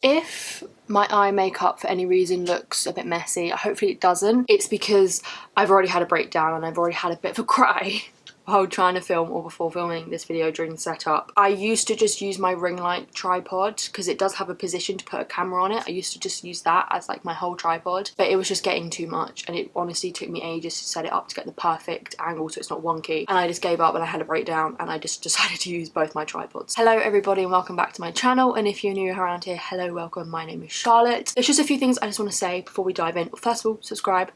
If my eye makeup for any reason looks a bit messy, hopefully it doesn't. It's because I've already had a breakdown and I've already had a bit of a cry while trying to film or before filming this video during the setup. I used to just use my ring light tripod because it does have a position to put a camera on it. I used to just use that as like my whole tripod, but it was just getting too much and it honestly took me ages to set it up to get the perfect angle so it's not wonky, and I just gave up and I had a breakdown and I just decided to use both my tripods. Hello everybody and welcome back to my channel, and if you're new around here, hello, welcome, my name is Charlotte. There's just a few things I just want to say before we dive in. First of all, subscribe.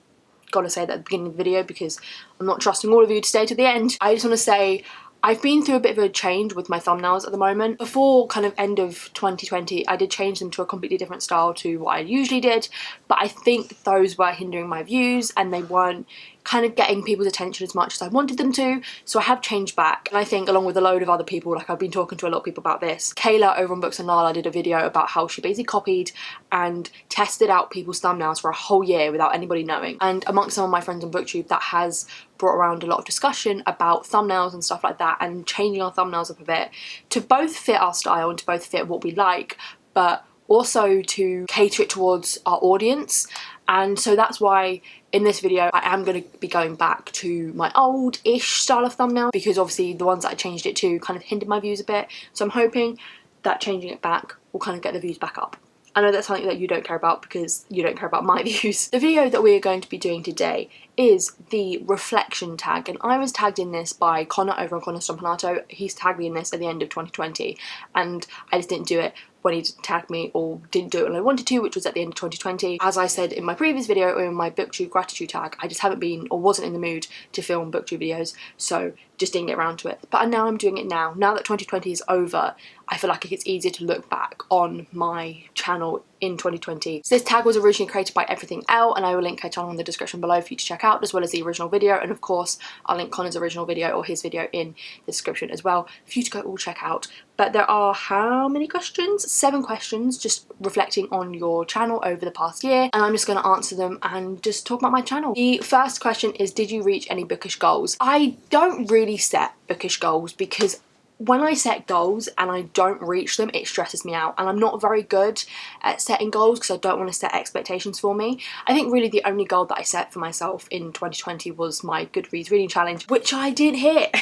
Gotta say that at the beginning of the video because I'm not trusting all of you to stay to the end. I just want to say I've been through a bit of a change with my thumbnails at the moment. Before kind of end of 2020, I did change them to a completely different style to what I usually did, but I think those were hindering my views and they weren't kind of getting people's attention as much as I wanted them to, so I have changed back. And I think along with a load of other people, like I've been talking to a lot of people about this. Kayla over on Books and Nala did a video about how she basically copied and tested out people's thumbnails for a whole year without anybody knowing. And amongst some of my friends on BookTube, that has brought around a lot of discussion about thumbnails and stuff like that, and changing our thumbnails up a bit to both fit our style and to both fit what we like, but also to cater it towards our audience. And so that's why in this video I am going to be going back to my old-ish style of thumbnail, because obviously the ones that I changed it to kind of hindered my views a bit, so I'm hoping that changing it back will kind of get the views back up. I know that's something that you don't care about because you don't care about my views. The video that we are going to be doing today is the reflection tag, and I was tagged in this by Connor over on Connor Stompanato. He's tagged me in this at the end of 2020 and I just didn't do it when he tagged me, or didn't do it when I wanted to, which was at the end of 2020. As I said in my previous video, or in my BookTube gratitude tag, I just haven't been or wasn't in the mood to film BookTube videos, so just didn't get around to it. But now I'm doing it now. Now that 2020 is over, I feel like it's easier to look back on my channel in 2020. So this tag was originally created by Everything Elle, and I will link her channel in the description below for you to check out, as well as the original video, and of course I'll link Connor's original video or his video in the description as well for you to go all check out. But there are how many questions? 7 questions just reflecting on your channel over the past year, and I'm just going to answer them and just talk about my channel. The first question is, did you reach any bookish goals? I don't really set bookish goals because when I set goals and I don't reach them, it stresses me out, and I'm not very good at setting goals because I don't want to set expectations for me. I think really the only goal that I set for myself in 2020 was my Goodreads reading challenge, which I did hit.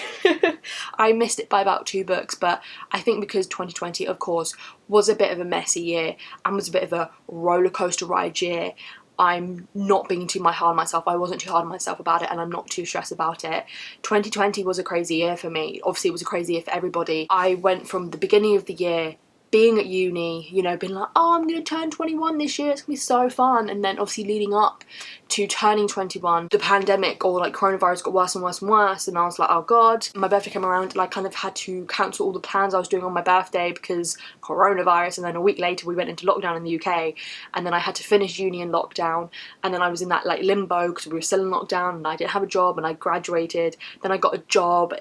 I missed it by about 2 books, but I think because 2020 of course was a bit of a messy year and was a bit of a roller coaster ride year, I'm not being too hard on myself. I wasn't too hard on myself about it and I'm not too stressed about it. 2020 was a crazy year for me. Obviously it was a crazy year for everybody. I went from the beginning of the year being at uni, you know, being like, oh, I'm gonna turn 21 this year, it's gonna be so fun, and then obviously leading up to turning 21, the pandemic or like coronavirus got worse and worse and worse, and I was like, oh god. My birthday came around and I kind of had to cancel all the plans I was doing on my birthday because coronavirus, and then a week later we went into lockdown in the UK, and then I had to finish uni in lockdown, and then I was in that like limbo because we were still in lockdown and I didn't have a job, and I graduated, then I got a job.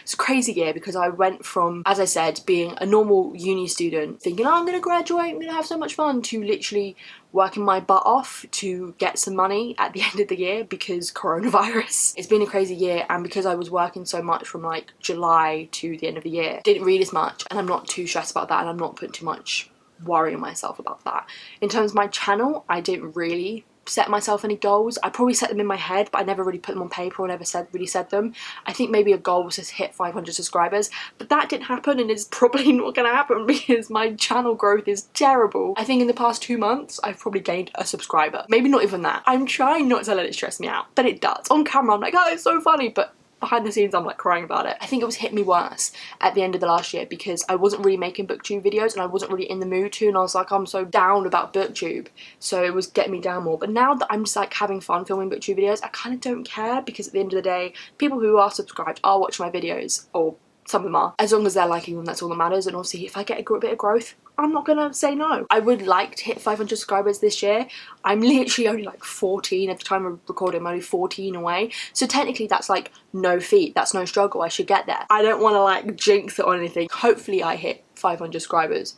It's a crazy year because I went from, as I said, being a normal uni student thinking, oh, I'm gonna graduate, I'm gonna have so much fun, to literally working my butt off to get some money at the end of the year because coronavirus. It's been a crazy year, and because I was working so much from like July to the end of the year, didn't read as much, and I'm not too stressed about that, and I'm not putting too much worry on myself about that. In terms of my channel, I didn't really set myself any goals. I probably set them in my head, but I never really put them on paper or never really said them. I think maybe a goal was to hit 500 subscribers, but that didn't happen, and it's probably not gonna happen because my channel growth is terrible. I think in the past 2 months I've probably gained a subscriber, maybe not even that. I'm trying not to let it stress me out, but it does. On camera I'm like, oh, it's so funny, but behind the scenes I'm like crying about it. I think it was hit me worse at the end of the last year because I wasn't really making BookTube videos and I wasn't really in the mood to, and I was like, I'm so down about BookTube, so it was getting me down more. But now that I'm just like having fun filming BookTube videos, I kind of don't care, because at the end of the day people who are subscribed are watching my videos, or some of them are. As long as they're liking them, that's all that matters. And obviously if I get a bit of growth, I'm not gonna say no. I would like to hit 500 subscribers this year. I'm literally only like 14 at the time of recording. I'm only 14 away, so technically that's like no feat, that's no struggle. I should get there. I don't want to like jinx it or anything. Hopefully I hit 500 subscribers,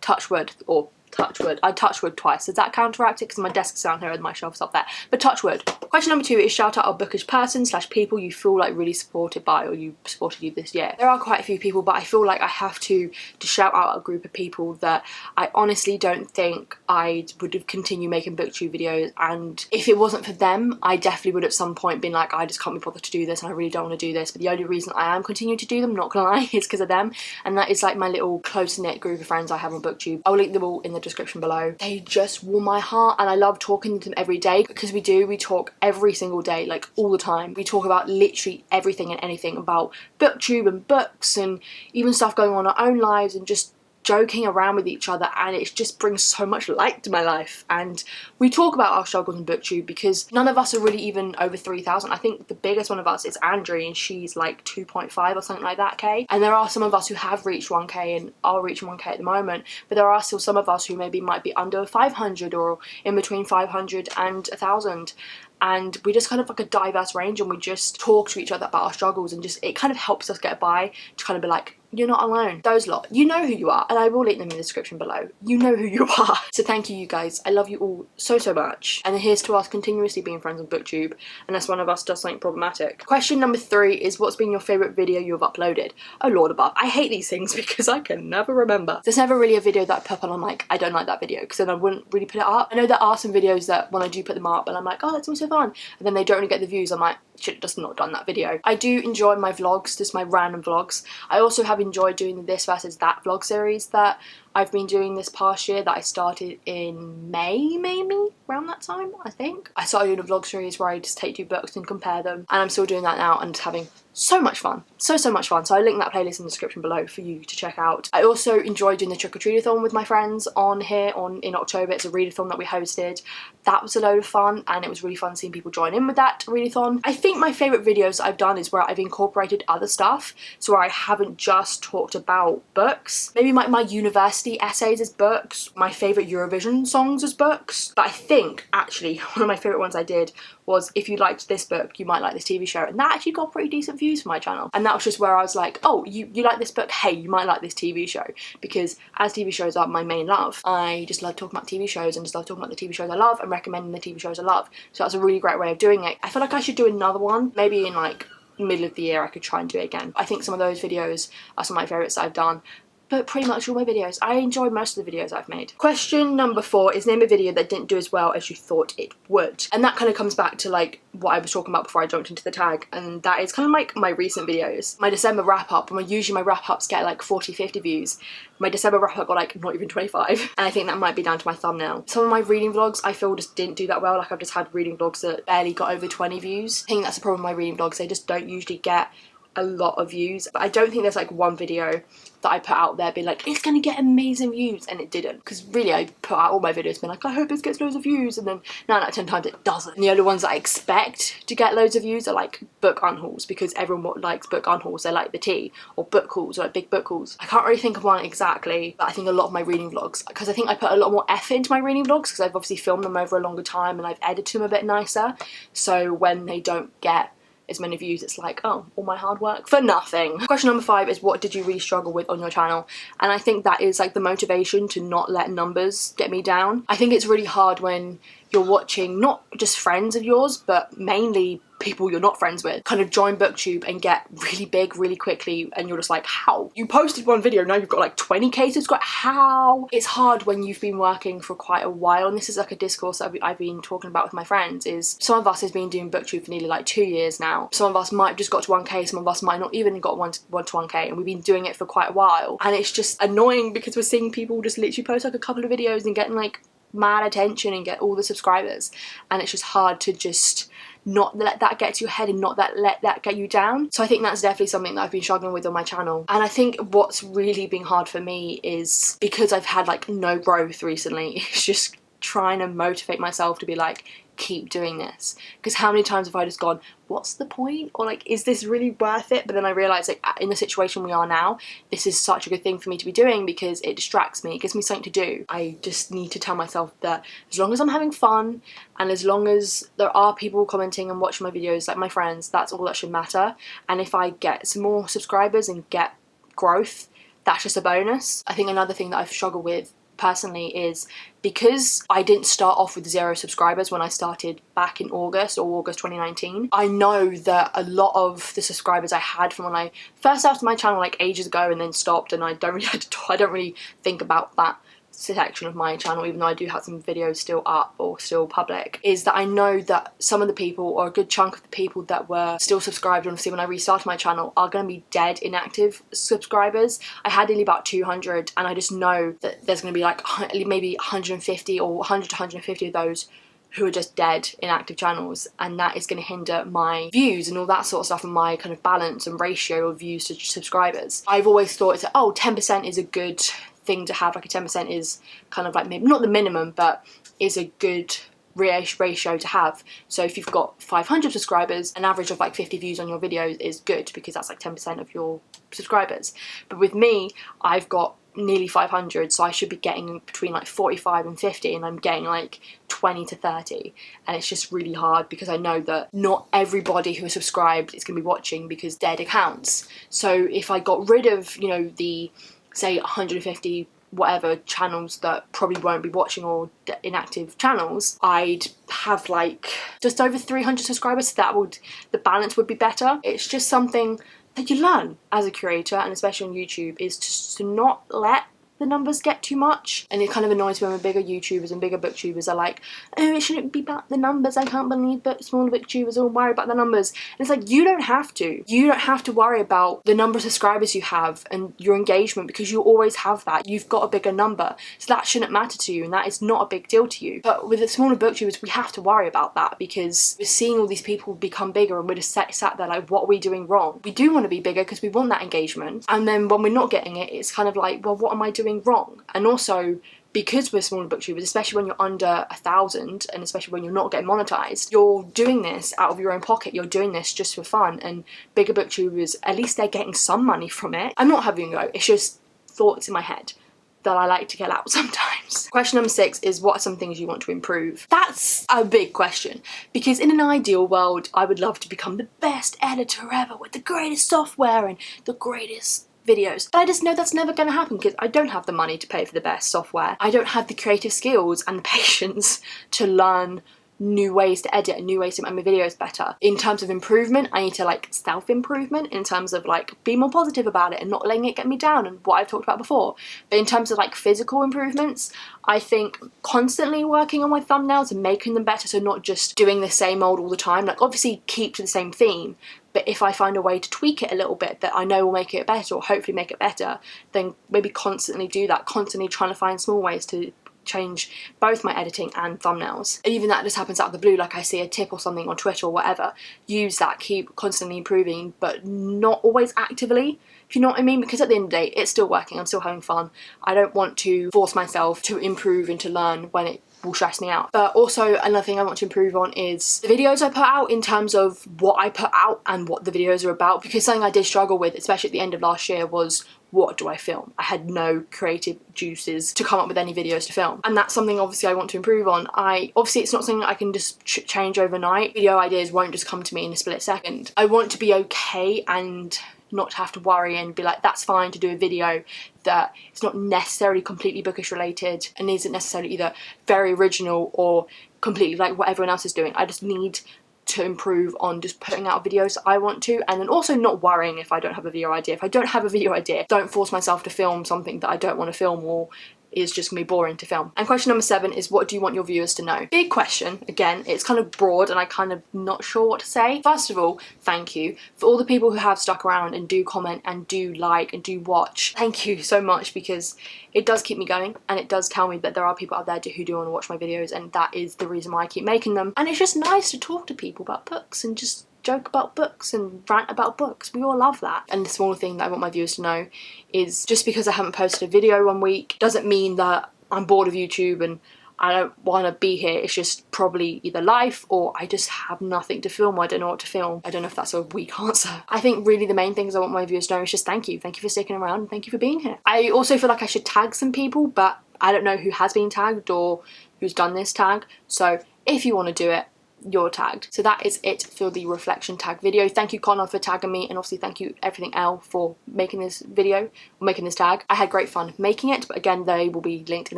touch wood, or touch wood. I touch wood twice. Does that counteract it? Because my desk is down here and my shelf's up there. But touch wood. Question number 2 is shout out a bookish person / people you feel like really supported by or you supported you this year. There are quite a few people, but I feel like I have to shout out a group of people that I honestly don't think I would have continued making booktube videos, and if it wasn't for them I definitely would at some point been like, I just can't be bothered to do this and I really don't want to do this. But the only reason I am continuing to do them, not gonna lie, is because of them, and that is like my little close-knit group of friends I have on booktube. I'll link them all in the description below. They just warm my heart and I love talking to them every day, because we talk every single day, like all the time. We talk about literally everything and anything about booktube and books and even stuff going on in our own lives and just joking around with each other, and it just brings so much light to my life. And we talk about our struggles in booktube because none of us are really even over 3,000. I think the biggest one of us is Andrew, and she's like 2.5 or something like that K. And there are some of us who have reached 1K and are reaching 1K at the moment, but there are still some of us who maybe might be under 500 or in between 500 and 1,000. And we just kind of like a diverse range, and we just talk to each other about our struggles, and just it kind of helps us get by to kind of be like, you're not alone. Those lot, you know who you are, and I will link them in the description below. You know who you are. So thank you guys. I love you all so much. And here's to us continuously being friends on booktube unless one of us does something problematic. Question number 3 is what's been your favourite video you've uploaded? Oh lord above, I hate these things because I can never remember. There's never really a video that I put on I'm like, I don't like that video, because then I wouldn't really put it up. I know there are some videos that when I do put them up and I'm like, oh that's so fun, and then they don't really get the views, I'm like, should have just not done that video. I do enjoy my vlogs, just my random vlogs. I also have enjoyed doing the this versus that vlog series that I've been doing this past year, that I started in May, maybe around that time, I think. I started doing a vlog series where I just take 2 books and compare them, and I'm still doing that now and just having so much fun. So much fun. So I link that playlist in the description below for you to check out. I also enjoyed doing the trick-or-treat-a-thon with my friends on here in October. It's a readathon that we hosted. That was a load of fun, and it was really fun seeing people join in with that readathon. I think my favourite videos I've done is where I've incorporated other stuff, so where I haven't just talked about books. Maybe my university essays as books, my favourite Eurovision songs as books. But I think actually one of my favourite ones I did was if you liked this book you might like this TV show, and that actually got pretty decent views for my channel. And that was just where I was like, oh, you like this book, hey, you might like this TV show, because as TV shows are my main love, I just love talking about TV shows and just love talking about the TV shows I love and recommending the TV shows I love. So that's a really great way of doing it. I feel like I should do another one, maybe in like middle of the year I could try and do it again. I think some of those videos are some of my favourites that I've done. But pretty much all my videos. I enjoyed most of the videos I've made. Question number 4 is name a video that didn't do as well as you thought it would. And that kind of comes back to like what I was talking about before I jumped into the tag, and that is kind of like my recent videos. My December wrap up, and usually my wrap ups get like 40-50 views. My December wrap up got like not even 25, and I think that might be down to my thumbnail. Some of my reading vlogs I feel just didn't do that well. Like I've just had reading vlogs that barely got over 20 views. I think that's the problem with my reading vlogs, they just don't usually get a lot of views. But I don't think there's like one video that I put out there being like, it's gonna get amazing views, and it didn't. Because really I put out all my videos being like, I hope this gets loads of views, and then 9 out of 10 times it doesn't. And the only ones that I expect to get loads of views are like book unhauls, because everyone likes book unhauls, they like the tea, or book hauls, or like big book hauls. I can't really think of one exactly, but I think a lot of my reading vlogs, because I think I put a lot more effort into my reading vlogs, because I've obviously filmed them over a longer time and I've edited them a bit nicer, so when they don't get as many views it's like, oh, all my hard work for nothing. Question number 5 is what did you really struggle with on your channel? And I think that is like the motivation to not let numbers get me down. I think it's really hard when you're watching not just friends of yours, but mainly people you're not friends with kind of join booktube and get really big really quickly, and you're just like, how? You posted one video, now you've got like 20k subscribers, how? It's hard when you've been working for quite a while, and this is like a discourse that I've been talking about with my friends, is some of us has been doing booktube for nearly like 2 years now. Some of us might have just got to 1k, some of us might not even got one to 1k, and we've been doing it for quite a while, and it's just annoying because we're seeing people just literally post like a couple of videos and getting like mad attention and get all the subscribers, and it's just hard to just not let that get to your head and not let that get you down. So I think that's definitely something that I've been struggling with on my channel. And I think what's really been hard for me is because I've had like no growth recently, it's just trying to motivate myself to be like, keep doing this, because how many times have I just gone, what's the point, or like, is this really worth it? But then I realised like in the situation we are now, this is such a good thing for me to be doing because it distracts me, it gives me something to do. I just need to tell myself that as long as I'm having fun and as long as there are people commenting and watching my videos, like my friends, that's all that should matter. And if I get some more subscribers and get growth, that's just a bonus. I think another thing that I've struggled with personally is because I didn't start off with 0 subscribers when I started back in August 2019. I know that a lot of the subscribers I had from when I first started my channel like ages ago and then stopped, and I don't really think about that section of my channel, even though I do have some videos still up or still public, is that I know that some of the people, or a good chunk of the people that were still subscribed, obviously when I restarted my channel, are going to be dead inactive subscribers. I had nearly about 200, and I just know that there's going to be like maybe 150 or 100 to 150 of those who are just dead inactive channels, and that is going to hinder my views and all that sort of stuff, and my kind of balance and ratio of views to subscribers. I've always thought it's like, oh, 10% is a good thing to have, like a 10% is kind of like maybe not the minimum, but is a good ratio to have. So if you've got 500 subscribers, an average of like 50 views on your videos is good, because that's like 10% of your subscribers. But with me, I've got nearly 500, so I should be getting between like 45 and 50, and I'm getting like 20 to 30, and it's just really hard because I know that not everybody who is subscribed is going to be watching because dead accounts. So if I got rid of, you know, the say 150 whatever channels that probably won't be watching, or inactive channels, I'd have like just over 300 subscribers, so the balance would be better. It's just something that you learn as a creator, and especially on YouTube, is to not let the numbers get too much. And it kind of annoys me when bigger YouTubers and bigger booktubers are like, oh, it shouldn't be about the numbers, I can't believe that smaller booktubers all worry about the numbers. And it's like, you don't have to. You don't have to worry about the number of subscribers you have and your engagement, because you always have that. You've got a bigger number, so that shouldn't matter to you, and that is not a big deal to you. But with the smaller booktubers, we have to worry about that, because we're seeing all these people become bigger, and we're just sat there like, what are we doing wrong? We do want to be bigger because we want that engagement, and then when we're not getting it, it's kind of like, well, what am I doing wrong? And also, because we're smaller booktubers, especially when you're under 1,000, and especially when you're not getting monetized, you're doing this out of your own pocket. You're doing this just for fun. And bigger booktubers, at least they're getting some money from it. I'm not having a go, it's just thoughts in my head that I like to get out sometimes. Question number 6 is, what are some things you want to improve? That's a big question, because in an ideal world, I would love to become the best editor ever with the greatest software and the greatest videos. But I just know that's never going to happen, because I don't have the money to pay for the best software. I don't have the creative skills and the patience to learn new ways to edit and new ways to make my videos better. In terms of improvement, I need to like self-improvement in terms of like be more positive about it and not letting it get me down, and what I've talked about before. But in terms of like physical improvements, I think constantly working on my thumbnails and making them better, so not just doing the same old all the time. Like obviously keep to the same theme, but if I find a way to tweak it a little bit that I know will make it better, or hopefully make it better, then maybe constantly do that, constantly trying to find small ways to change both my editing and thumbnails. And even that just happens out of the blue, like I see a tip or something on Twitter or whatever, use that, keep constantly improving, but not always actively, if you know what I mean, because at the end of the day, it's still working, I'm still having fun. I don't want to force myself to improve and to learn when it will stress me out. But also another thing I want to improve on is the videos I put out, in terms of what I put out and what the videos are about, because something I did struggle with, especially at the end of last year, was what do I film? I had no creative juices to come up with any videos to film, and that's something obviously I want to improve on. Obviously it's not something I can just change overnight. Video ideas won't just come to me in a split second. I want to be okay and not have to worry and be like, that's fine to do a video that is not necessarily completely bookish related and isn't necessarily either very original or completely like what everyone else is doing. I just need to improve on just putting out videos I want to, and then also not worrying if I don't have a video idea. If I don't have a video idea, don't force myself to film something that I don't want to film or is just gonna be boring to film. And question number 7 is, what do you want your viewers to know? Big question. Again, it's kind of broad and I kind of not sure what to say. First of all, thank you for all the people who have stuck around and do comment and do like and do watch. Thank you so much, because it does keep me going and it does tell me that there are people out there who do want to watch my videos, and that is the reason why I keep making them. And it's just nice to talk to people about books and just joke about books and rant about books. We all love that. And the small thing that I want my viewers to know is, just because I haven't posted a video one week doesn't mean that I'm bored of YouTube and I don't want to be here. It's just probably either life or I just have nothing to film, or I don't know what to film. I don't know if that's a weak answer. I think really the main things I want my viewers to know is just thank you. Thank you for sticking around and thank you for being here. I also feel like I should tag some people, but I don't know who has been tagged or who's done this tag. So if you want to do it, you're tagged. So that is it for the reflection tag video. Thank you, Connor, for tagging me, and obviously thank you everything L for making this video, or making this tag. I had great fun making it, but again, they will be linked in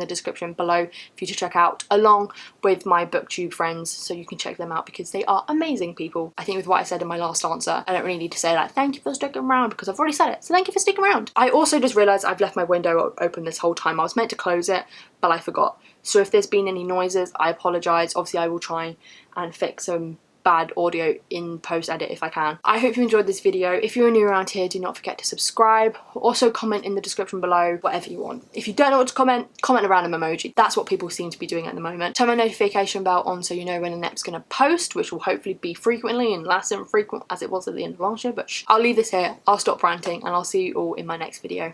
the description below for you to check out, along with my booktube friends, so you can check them out because they are amazing people. I think with what I said in my last answer, I don't really need to say that. Thank you for sticking around, because I've already said it, so thank you for sticking around. I also just realised I've left my window open this whole time. I was meant to close it, but I forgot. So if there's been any noises, I apologise. Obviously, I will try and fix some bad audio in post-edit if I can. I hope you enjoyed this video. If you're new around here, do not forget to subscribe. Also comment in the description below whatever you want. If you don't know what to comment, comment a random emoji. That's what people seem to be doing at the moment. Turn my notification bell on so you know when Annette's going to post, which will hopefully be frequently and less than frequent as it was at the end of last year, but I'll leave this here. I'll stop ranting and I'll see you all in my next video.